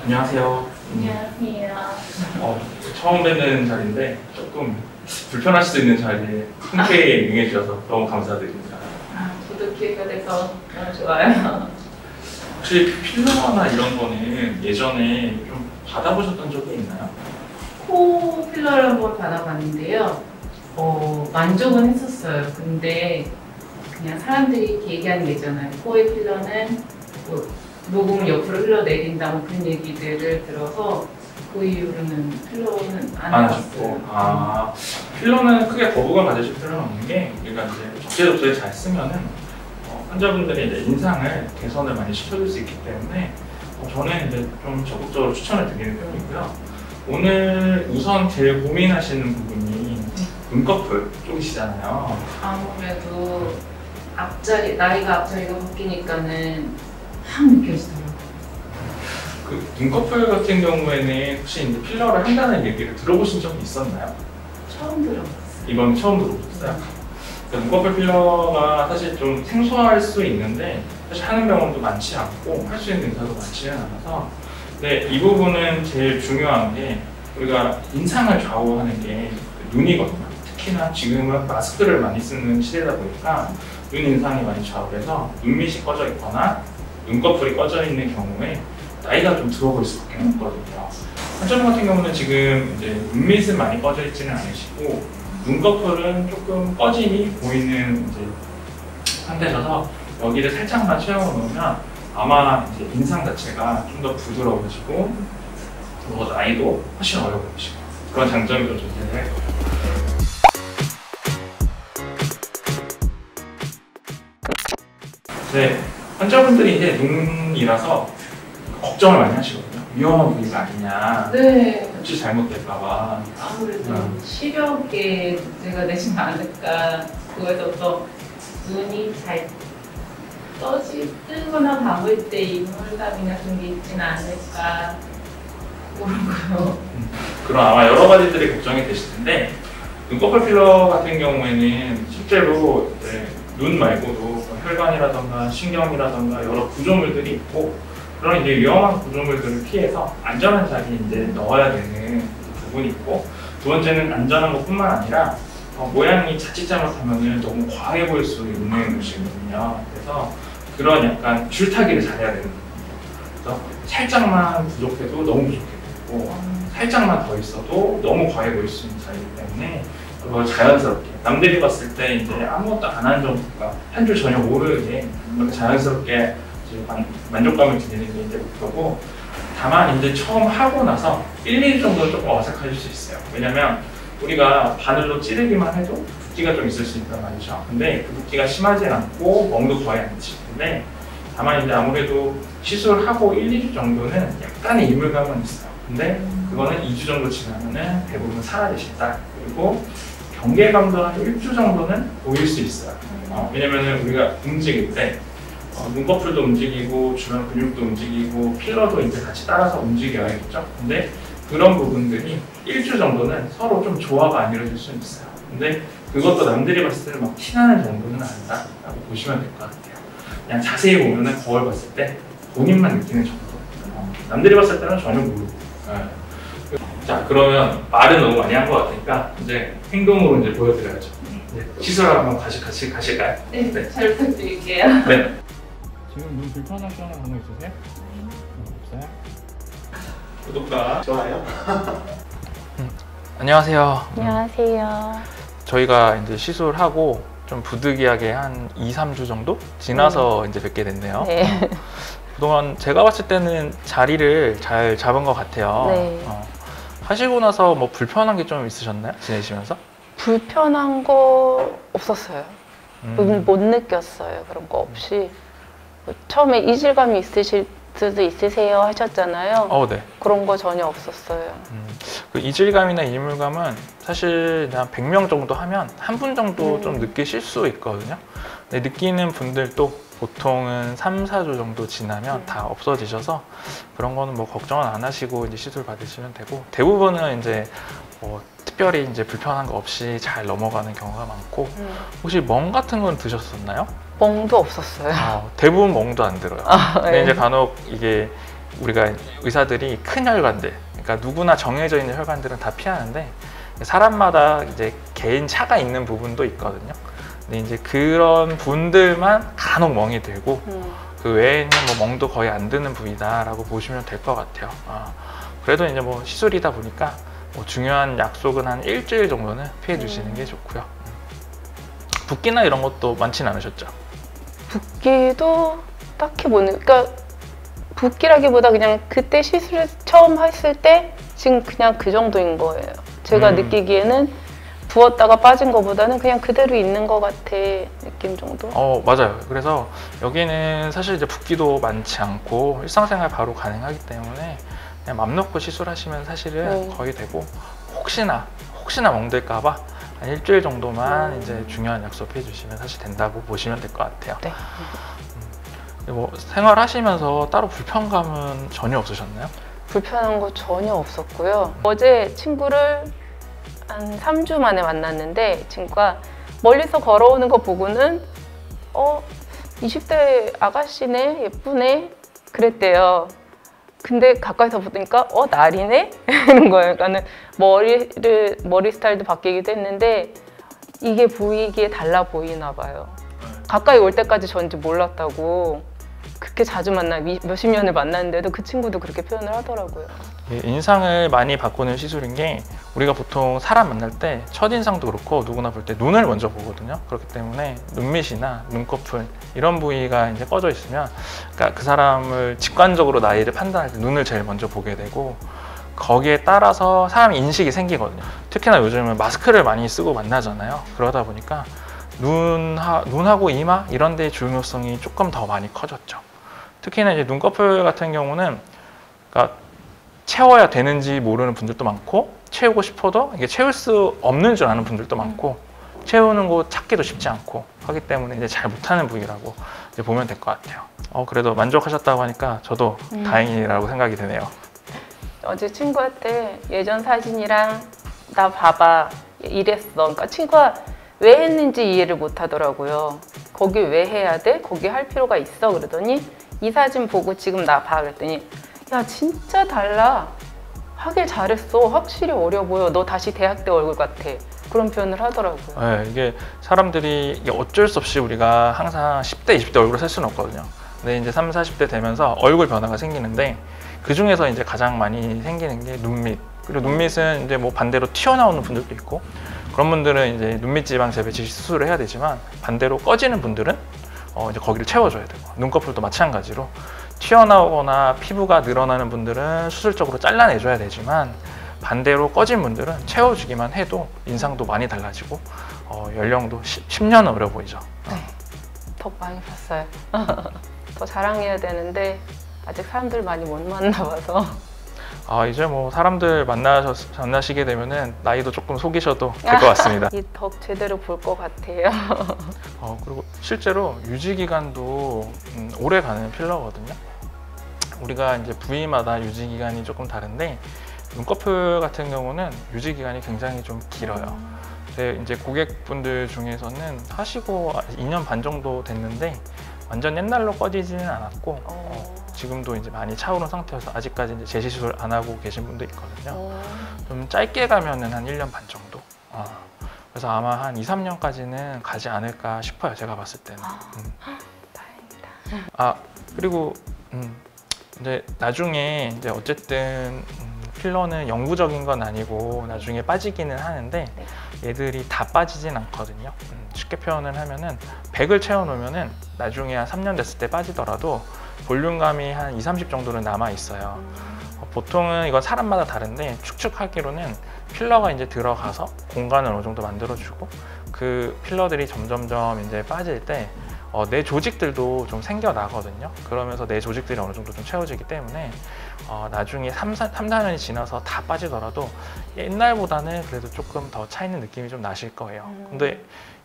안녕하세요. 안녕하세요. 처음 뵙는 자리인데 조금 불편할 수도 있는 자리에 흔쾌히 응해주셔서 너무 감사드립니다. 저도 기회가 돼서 너무 좋아요. 혹시 필러나 이런 거는 예전에 좀 받아보셨던 적이 있나요? 코 필러를 한번 받아봤는데요. 만족은 했었어요. 근데 그냥 사람들이 이렇게 얘기하는 게 있잖아요. 코의 필러는 뭐 녹음을 옆으로 흘러내린다 뭐 그런 얘기들을 들어서 그 이후로는 필러는 안 해봤어요. 필러는 크게 거부감 가지실 필요는 없는 게 우리가 이제 적재적소에 잘 쓰면은 환자분들이 이제 인상을 개선을 많이 시켜줄 수 있기 때문에 저는 이제 좀 적극적으로 추천을 드리는 편이고요. 오늘 우선 제일 고민하시는 부분이 눈꺼풀 쪽이시잖아요. 아무래도 나이가 앞자리가 바뀌니까는 확 느껴지더라고요. 그 눈꺼풀 같은 경우에는 혹시 이제 필러를 한다는 얘기를 들어보신 적이 있었나요? 처음 들어봤어요. 이건 처음 들어보셨어요? 눈꺼풀 필러가 사실 좀 생소할 수 있는데 사실 하는 병원도 많지 않고 할 수 있는 의사도 많지는 않아서 근데 이 부분은 제일 중요한 게 우리가 인상을 좌우하는 게 눈이거든요. 특히나 지금은 마스크를 많이 쓰는 시대다 보니까 눈 인상이 많이 좌우돼서 눈밑이 꺼져 있거나 눈꺼풀이 꺼져 있는 경우에 나이가 좀 들어 보일 수밖에 없거든요. 환자분 같은 경우는 지금 이제 눈밑은 많이 꺼져 있지는 않으시고 눈꺼풀은 조금 꺼짐이 보이는 이제 상태셔서 여기를 살짝만 채워 놓으면 아마 이제 인상 자체가 좀 더 부드러워지고 더 나이도 훨씬 어려 보이시고 그런 장점이 좀 존재해요. 네, 환자분들이 이제 눈이라서 걱정을 많이 하시거든요. 위험한 부위가 아니냐. 네. 혹시 잘못될까봐. 아무래도 시력에 문제가 되지 않을까. 그거에서 또 눈이 잘 뜨거나 감을 때 이물감이나 그런 게 있지는 않을까. 그런 거요. 그럼 아마 여러 가지들이 걱정이 되실 텐데 눈꺼풀 필러 같은 경우에는 실제로 이제 눈 말고도 혈관이라던가 신경이라던가 여러 구조물들이 있고 그런 이제 위험한 구조물들을 피해서 안전한 자리에 이제 넣어야 되는 부분이 있고 두 번째는 안전한 것뿐만 아니라 모양이 자칫 잘못하면 너무 과해 보일 수 있는 것이거든요. 그래서 그런 약간 줄타기를 잘해야 되는 거예요. 그래서 살짝만 부족해도 너무 부족해 보이고 살짝만 더 있어도 너무 과해 보일 수 있는 자리이기 때문에 그걸 자연스럽게 남들이 봤을 때 이제 아무것도 안 한 정도가 한 줄 전혀 모르게 이렇게 자연스럽게 만족감을 드리는 게 이제 목표고 다만 이제 처음 하고 나서 1, 2주 정도는 조금 어색하실 수 있어요. 왜냐면 우리가 바늘로 찌르기만 해도 붓기가 좀 있을 수 있단 말이죠. 근데 그 붓기가 심하지 않고 멍도 거의 안 치는데 다만 이제 아무래도 시술하고 1, 2주 정도는 약간의 이물감은 있어요. 근데 그거는 2주 정도 지나면은 대부분 사라지신다. 그리고 경계감도 한 1주 정도는 보일 수 있어요. 왜냐면은 우리가 움직일 때 눈꺼풀도 움직이고 주변 근육도 움직이고 필러도 이제 같이 따라서 움직여야겠죠. 근데 그런 부분들이 1주 정도는 서로 좀 조화가 안 이루어질 수 있어요. 근데 그것도 남들이 봤을 때는 막 티나는 정도는 아니다라고 보시면 될 것 같아요. 그냥 자세히 보면은 거울 봤을 때 본인만 느끼는 정도. 남들이 봤을 때는 전혀 모르고. 자, 그러면 말은 너무 많이 한 것 같으니까 이제 행동으로 이제 보여드려야죠. 네. 시술하러 한번 같이 가실까요? 네, 네. 잘 부탁드릴게요. 네. 지금 눈 불편하시거나 그런 거 있으세요? 없어요? 구독과 좋아요. 안녕하세요. 안녕하세요. 저희가 이제 시술하고 좀 부득이하게 한 2, 3주 정도 지나서 이제 뵙게 됐네요. 네. 그동안 제가 봤을 때는 자리를 잘 잡은 것 같아요. 네. 하시고 나서 뭐 불편한 게 좀 있으셨나요? 지내시면서? 불편한 거 없었어요. 못 느꼈어요. 그런 거 없이. 처음에 이질감이 있으실 수도 있으세요 하셨잖아요. 네. 그런 거 전혀 없었어요. 그 이질감이나 이물감은 사실 한 100명 정도 하면 한 분 정도 좀 느끼실 수 있거든요. 근데 느끼는 분들도 보통은 3, 4주 정도 지나면 다 없어지셔서 그런 거는 뭐 걱정은 안 하시고 이제 시술 받으시면 되고 대부분은 이제 특별히 이제 불편한 거 없이 잘 넘어가는 경우가 많고 혹시 멍 같은 건 드셨었나요? 멍도 없었어요. 대부분 멍도 안 들어요. 근데 네. 이제 간혹 이게 우리가 의사들이 큰 혈관들, 그러니까 누구나 정해져 있는 혈관들은 다 피하는데 사람마다 이제 개인 차가 있는 부분도 있거든요. 근데 이제 그런 분들만 간혹 멍이 들고 그 외에는 뭐 멍도 거의 안 드는 부위다라고 보시면 될 것 같아요. 그래도 이제 뭐 시술이다 보니까 뭐 중요한 약속은 한 일주일 정도는 피해 주시는 게 좋고요. 붓기나 이런 것도 많진 않으셨죠? 붓기도 딱히 그러니까 붓기라기보다 그냥 그때 시술을 처음 했을 때 지금 그냥 그 정도인 거예요. 제가 느끼기에는 부었다가 빠진 것보다는 그냥 그대로 있는 것 같아 느낌 정도? 맞아요. 그래서 여기는 사실 이제 붓기도 많지 않고 일상생활 바로 가능하기 때문에 그냥 맘 놓고 시술하시면 사실은 거의 되고 혹시나 멍들까봐 한 일주일 정도만 이제 중요한 약속 해주시면 사실 된다고 보시면 될 것 같아요. 네. 뭐 생활하시면서 따로 불편감은 전혀 없으셨나요? 불편한 거 전혀 없었고요. 어제 친구를 한 3주 만에 만났는데 친구가 멀리서 걸어오는 거 보고는 20대 아가씨네 예쁘네 그랬대요. 근데 가까이서 보니까 날이네? 이런 거예요. 그러니까는 머리 스타일도 바뀌기도 했는데 이게 보이기에 달라 보이나 봐요. 가까이 올 때까지 전지 몰랐다고. 그렇게 자주 몇십 년을 만났는데도 그 친구도 그렇게 표현을 하더라고요. 인상을 많이 바꾸는 시술인 게 우리가 보통 사람 만날 때 첫인상도 그렇고 누구나 볼 때 눈을 먼저 보거든요. 그렇기 때문에 눈밑이나 눈꺼풀 이런 부위가 이제 꺼져 있으면 그러니까 그 사람을 직관적으로 나이를 판단할 때 눈을 제일 먼저 보게 되고 거기에 따라서 사람 인식이 생기거든요. 특히나 요즘은 마스크를 많이 쓰고 만나잖아요. 그러다 보니까 눈하고 이마 이런 데의 중요성이 조금 더 많이 커졌죠. 특히나 이제 눈꺼풀 같은 경우는 그러니까 채워야 되는지 모르는 분들도 많고 채우고 싶어도 이게 채울 수 없는 줄 아는 분들도 많고 채우는 거 찾기도 쉽지 않고 하기 때문에 이제 잘 못하는 부위라고 이제 보면 될 것 같아요. 그래도 만족하셨다고 하니까 저도 다행이라고 생각이 드네요. 어제 친구한테 예전 사진이랑 나 봐봐 이랬어. 그러니까 친구가 왜 했는지 이해를 못 하더라고요. 거기 왜 해야 돼? 거기 할 필요가 있어? 그러더니 이 사진 보고 지금 나 봐 그랬더니 야 진짜 달라. 하길 잘했어. 확실히 어려 보여. 너 다시 대학 때 얼굴 같아. 그런 표현을 하더라고요. 네, 이게 사람들이 이게 어쩔 수 없이 우리가 항상 10대, 20대 얼굴을 살 수는 없거든요. 근데 이제 30, 40대 되면서 얼굴 변화가 생기는데 그 중에서 이제 가장 많이 생기는 게 눈밑. 그리고 눈밑은 이제 뭐 반대로 튀어나오는 분들도 있고 그런 분들은 이제 눈밑 지방 재배치 수술을 해야 되지만 반대로 꺼지는 분들은 이제 거기를 채워줘야 되고 눈꺼풀도 마찬가지로 튀어나오거나 피부가 늘어나는 분들은 수술적으로 잘라내줘야 되지만 반대로 꺼진 분들은 채워주기만 해도 인상도 많이 달라지고 연령도 10년은 어려 보이죠. 네, 더 많이 봤어요. 더 자랑해야 되는데 아직 사람들 많이 못 만나봐서 이제 뭐 사람들 만나시게 되면은 나이도 조금 속이셔도 될 것 같습니다. 이 덕 제대로 볼 것 같아요. 그리고 실제로 유지 기간도 오래 가는 필러거든요. 우리가 이제 부위마다 유지 기간이 조금 다른데 눈꺼풀 같은 경우는 유지 기간이 굉장히 좀 길어요. 근데 이제 고객분들 중에서는 하시고 2년 반 정도 됐는데 완전 옛날로 꺼지지는 않았고 지금도 이제 많이 차오른 상태여서 아직까지 이제 재시술 안 하고 계신 분도 있거든요. 좀 짧게 가면은 한 1년 반 정도. 그래서 아마 한 2, 3년까지는 가지 않을까 싶어요. 제가 봤을 때는. 다행이다. 그리고 이제 나중에 이제 어쨌든 필러는 영구적인 건 아니고 나중에 빠지기는 하는데 얘들이 다 빠지진 않거든요. 쉽게 표현을 하면은 100을 채워놓으면은 나중에 한 3년 됐을 때 빠지더라도 볼륨감이 한 20, 30 정도는 남아 있어요. 보통은 이건 사람마다 다른데 추측하기로는 필러가 이제 들어가서 공간을 어느 정도 만들어주고 그 필러들이 점점점 이제 빠질 때 내 조직들도 좀 생겨나거든요. 그러면서 내 조직들이 어느 정도 좀 채워지기 때문에 나중에 3, 4년이 지나서 다 빠지더라도 옛날보다는 그래도 조금 더 차이는 느낌이 좀 나실 거예요. 근데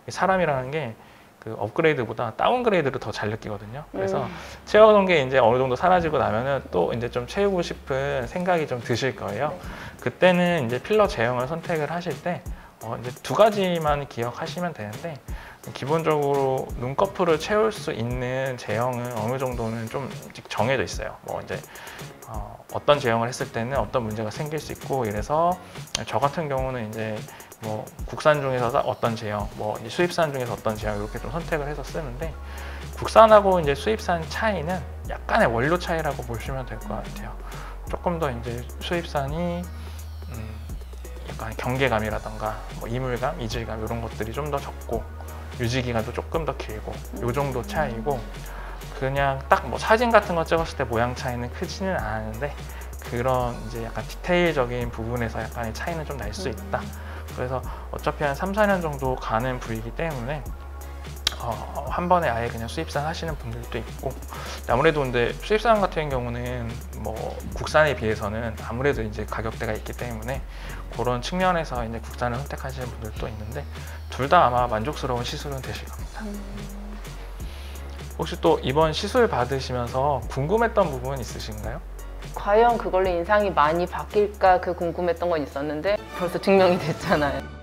사람이라는 게 그 업그레이드보다 다운그레이드를 더 잘 느끼거든요. 그래서 채워놓은 게 이제 어느 정도 사라지고 나면은 또 이제 좀 채우고 싶은 생각이 좀 드실 거예요. 그때는 이제 필러 제형을 선택을 하실 때 이제 두 가지만 기억하시면 되는데 기본적으로 눈꺼풀을 채울 수 있는 제형은 어느 정도는 좀 정해져 있어요. 뭐 이제 어떤 제형을 했을 때는 어떤 문제가 생길 수 있고, 이래서 저 같은 경우는 이제 뭐 국산 중에서 어떤 제형, 뭐 이제 수입산 중에서 어떤 제형 이렇게 좀 선택을 해서 쓰는데, 국산하고 이제 수입산 차이는 약간의 원료 차이라고 보시면 될 것 같아요. 조금 더 이제 수입산이 약간 경계감이라던가 뭐 이물감, 이질감 이런 것들이 좀 더 적고, 유지 기간도 조금 더 길고, 요 정도 차이고, 그냥 딱 뭐 사진 같은 거 찍었을 때 모양 차이는 크지는 않은데, 그런 이제 약간 디테일적인 부분에서 약간의 차이는 좀 날 수 있다. 그래서 어차피 한 3, 4년 정도 가는 부위이기 때문에 한 번에 아예 그냥 수입산 하시는 분들도 있고, 아무래도 근데 수입산 같은 경우는 뭐 국산에 비해서는 아무래도 이제 가격대가 있기 때문에 그런 측면에서 이제 국산을 선택하시는 분들도 있는데, 둘 다 아마 만족스러운 시술은 되실 겁니다. 혹시 또 이번 시술 받으시면서 궁금했던 부분 있으신가요? 과연 그걸로 인상이 많이 바뀔까 그 궁금했던 건 있었는데 벌써 증명이 됐잖아요.